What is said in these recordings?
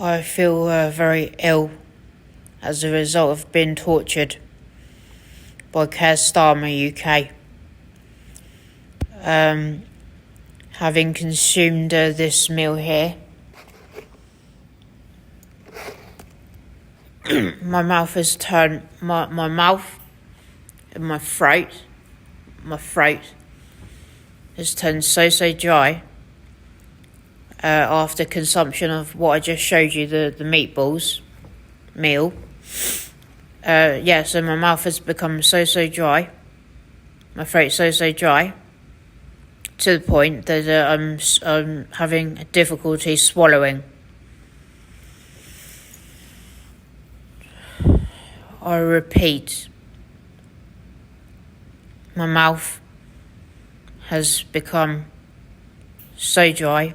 I feel very ill as a result of being tortured by Keir Starmer UK. Having consumed this meal here, my mouth has turned, my mouth and my throat has turned so dry after consumption of what I just showed you, the meatballs meal. So my mouth has become so dry, my throat so dry, to the point that I'm having difficulty swallowing. I repeat, my mouth has become so dry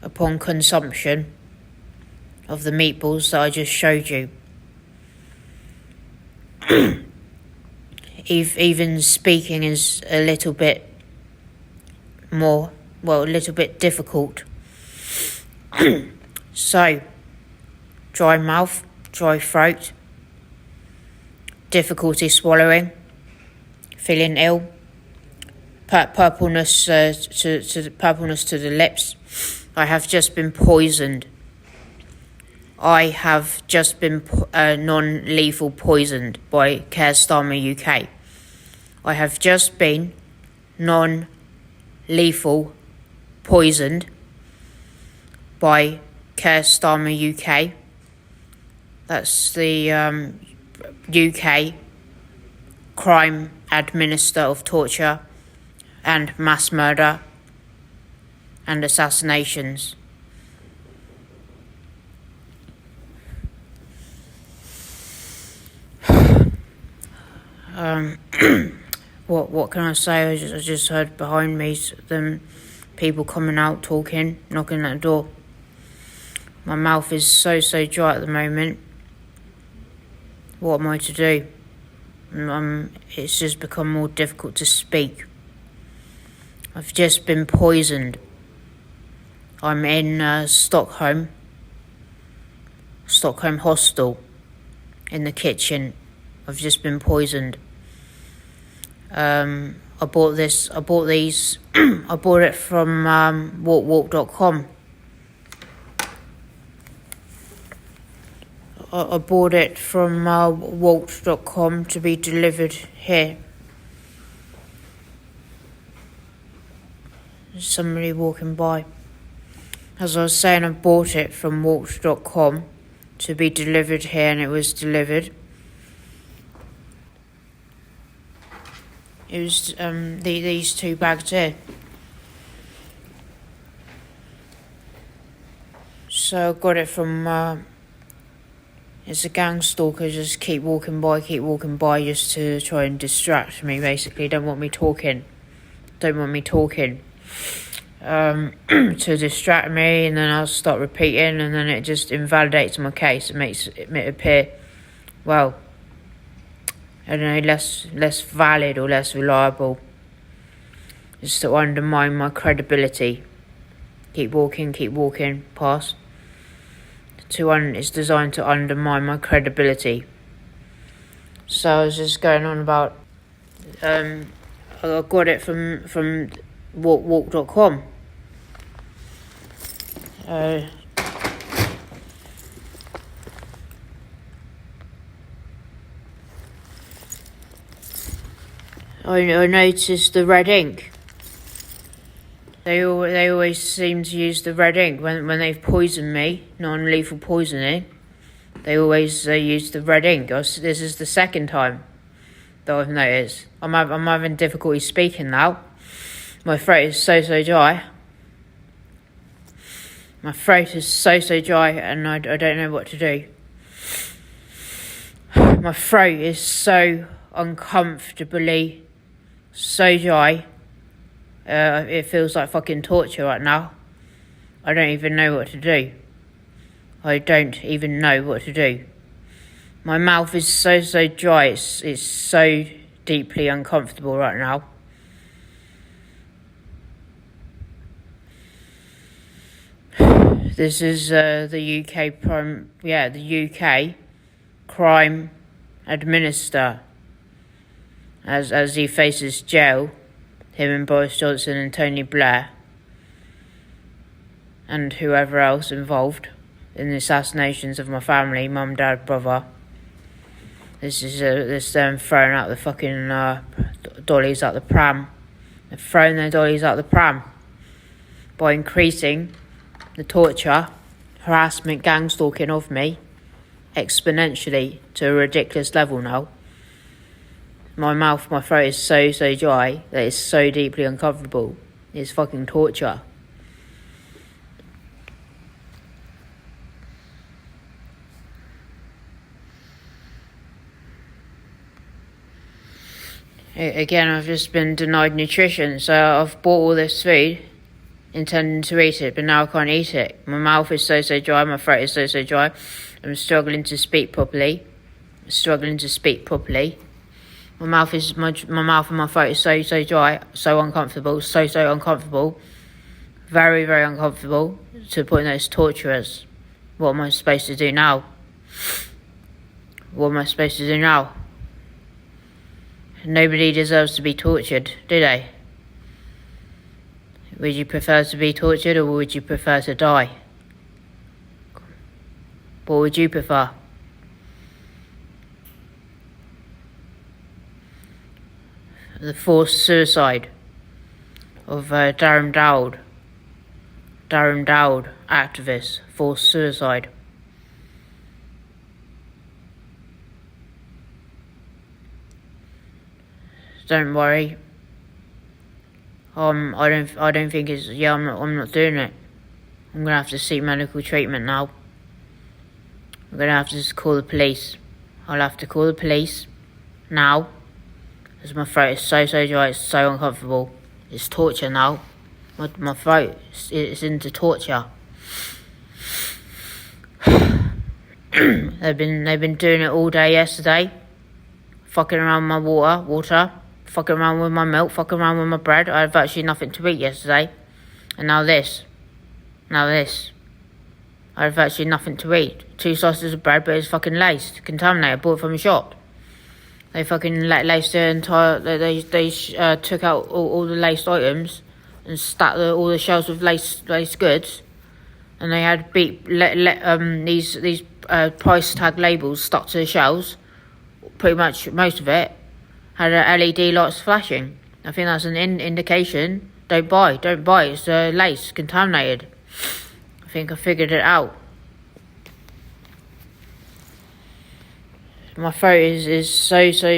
upon consumption of the meatballs that I just showed you. Even speaking is a little bit difficult. So, dry mouth, dry throat, difficulty swallowing, feeling ill, purpleness to the lips. I have just been poisoned. I have just been non-lethal poisoned by Keir Starmer UK. I have just been non-lethal poisoned by Keir Starmer UK. That's the UK crime administrator of torture and mass murder and assassinations. What can I say? I just heard behind me them people coming out, talking, knocking at the door. My mouth is so dry at the moment. What am I to do? It's just become more difficult to speak. I've just been poisoned. I'm in Stockholm Hostel, in the kitchen. I've just been poisoned. I bought these. I bought it from Wolt.com. I bought it from Wolt.com to be delivered here. There's somebody walking by. As I was saying, I bought it from Wolt.com to be delivered here, and it was delivered. It was these two bags here. So I got it from. It's a gang stalker. Just keep walking by, just to try and distract me. Basically, don't want me talking. To distract me, and then I'll start repeating, and then it just invalidates my case. It makes it appear, well, I don't know, less valid or less reliable. Just to undermine my credibility. Keep walking, pass. It's designed to undermine my credibility. So I was just going on about. I got it from Wolt.com. I noticed the red ink. They always seem to use the red ink when they've poisoned me, non-lethal poisoning. They always use the red ink. This is the second time that I've noticed. I'm having difficulty speaking now. My throat is so dry. My throat is so dry, and I don't know what to do. My throat is so uncomfortably so dry. It feels like fucking torture right now. I don't even know what to do. My mouth is so dry. It's so deeply uncomfortable right now. This is the UK crime administrator, as he faces jail, him and Boris Johnson and Tony Blair and whoever else involved in the assassinations of my family, mum, dad, brother. This is them throwing out the fucking dollies out the pram. They're throwing their dollies out the pram by increasing the torture, harassment, gang stalking of me exponentially to a ridiculous level now. My throat is so dry that it's so deeply uncomfortable. It's fucking torture. Again, I've just been denied nutrition, so I've bought all this food intending to eat it, but now I can't eat it. My mouth is so dry, my throat is so dry. I'm struggling to speak properly. My mouth and my throat is so dry, so uncomfortable, so uncomfortable. Very, very uncomfortable, to the point that it's torturous. What am I supposed to do now? Nobody deserves to be tortured, do they? Would you prefer to be tortured, or would you prefer to die? What would you prefer? The forced suicide of Darren Dowd, activist, forced suicide. Don't worry. I don't think it's. Yeah, I'm not doing it. I'm gonna have to seek medical treatment now. I'm gonna have to just call the police. I'll have to call the police now, because my throat is so dry. It's so uncomfortable. It's torture now. My throat it's into torture. They've been doing it all day yesterday. Fucking around with my water. Fucking around with my milk, fucking around with my bread. I had virtually nothing to eat yesterday. And now this. I had virtually nothing to eat. 2 slices of bread, but it's fucking laced, contaminated, bought from a shop. They fucking laced the entire... They took out all the laced items and stacked all the shelves with laced goods. And they had these price tag labels stuck to the shelves. Pretty much most of it had LED lights flashing. I think that's an indication. Don't buy. It's lace, contaminated. I think I figured it out. My throat is so dry.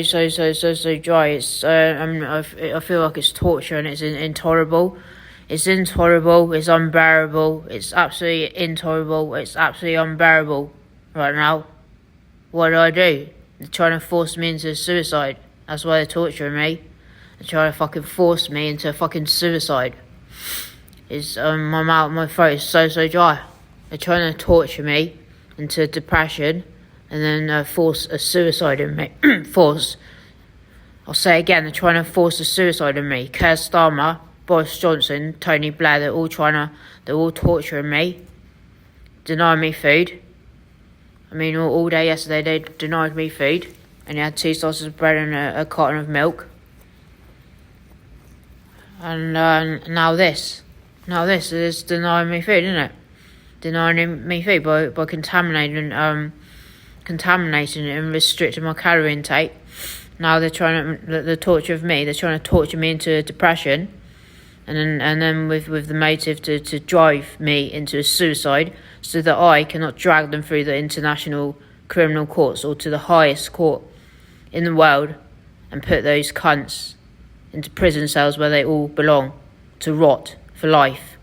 It's I feel like it's torture, and it's intolerable. It's intolerable. It's unbearable. It's absolutely intolerable. It's absolutely unbearable right now. What do? They're trying to force me into suicide. That's why they're torturing me. They're trying to fucking force me into fucking suicide. My throat is so dry. They're trying to torture me into depression, and then force a suicide in me. I'll say again, they're trying to force a suicide in me. Keir Starmer, Boris Johnson, Tony Blair, they're all torturing me, denying me food. I mean, all day yesterday they denied me food. And you had 2 slices of bread and a carton of milk. And now this is denying me food, isn't it? Denying me food by contaminating it and restricting my calorie intake. Now they're trying to the torture of me. They're trying to torture me into depression, and then with the motive to drive me into a suicide, so that I cannot drag them through the international criminal courts or to the highest court in the world and put those cunts into prison cells where they all belong, to rot for life.